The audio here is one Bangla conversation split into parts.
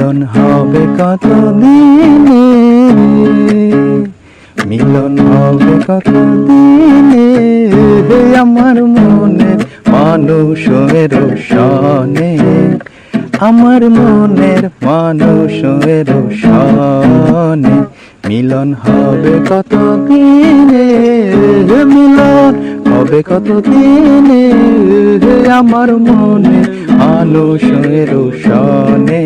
মিলন হবে কত দিনে, মিলন হবে কত দিনে, আমার মনের মানুষের সনে, আমার মনের মানুষের সনে, মিলন হবে কত দিনে, মিলন হবে কত দিনে, আমার মনের মানুষের সনে,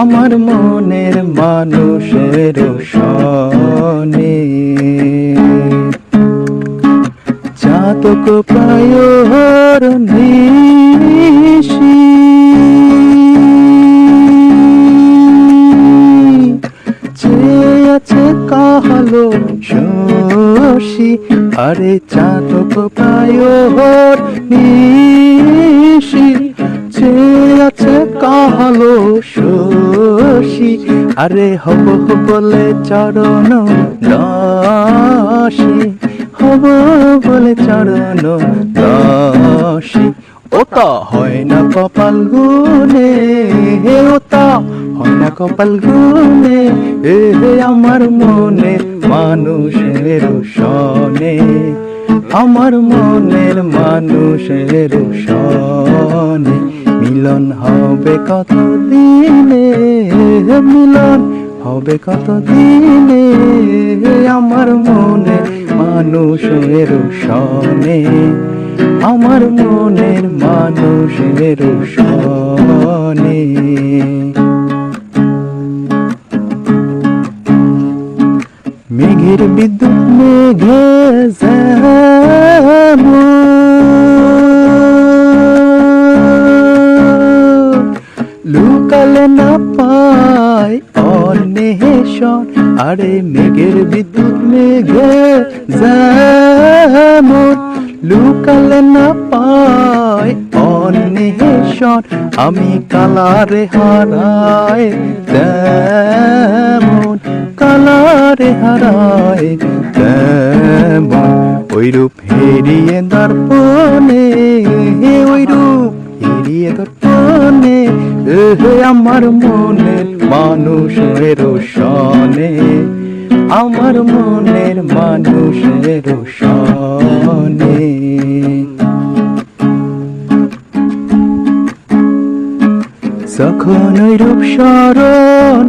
আমার মনের মানুষের সনে। চাতক প্রায় নিশি, চেয়ে আছে কাহালো শশী, আরে চাতক প্রায় নিশি, চেয়ে আছে কাহালো শশী, আরে হব বলে চরণ দাসী, হব বলে চরণ দাসী। ওতা হয় না কপাল গুনে, ওতা হয় না কপাল গুনে, আমার মনের মানুষের সনে, আমার মনের মানুষের সনে, মিলন হবে কত দিনে, মিলন হবে কত দিনে, আমার মনের মানুষের সনে, আমার মনের মানুষের সনে। মেঘের বিদ্যুৎ মেঘে লুকালে না পায় অন্বেষণ, আরে মেঘের বিদ্যুৎ মেঘে যেমন লুকালে না পায় অন্বেষণ, আমি কালারে হারায় তেমন, কালারে হারায় তেমন, ওইরূপ হেরিয়ে দর্পণে, ওইরূপ হেরিয়ে দর্পণে, আমার মনের মানুষের সনে, আমার মনের মানুষের সনে। যখন ওই রূপ স্মরণ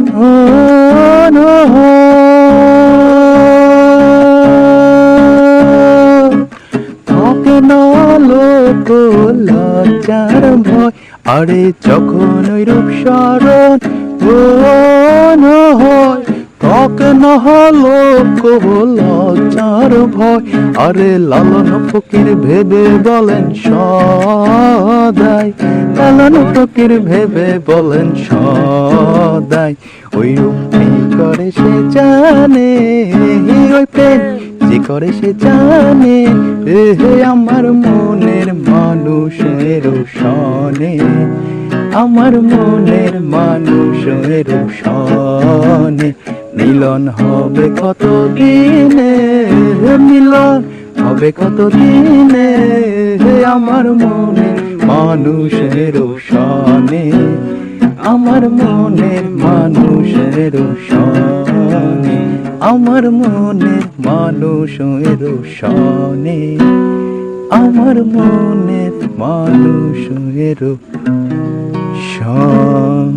থাকে না লোক লজ্জার ভয়, আরে যখন ওই রূপ স্মরণ হয় থাকে না লোক লজ্জার ভয়, আরে লালন ফকির ভেবে বলেন সদাই, লালন ফকির ভেবে বলেন সদাই, ওই রূপ করে সে জানে, ওই প্রেম যে করে সে জানে, আমার মনের মানুষের সনে, আমার মনের মানুষের সনে, মিলন হবে কত দিনে, মিলন হবে কত দিনে, আমার মনের মানুষের সনে, আমার মনের মানুষের সনে, আমার মনের মানুষের সনে, আমার মনের মানুষের সনে।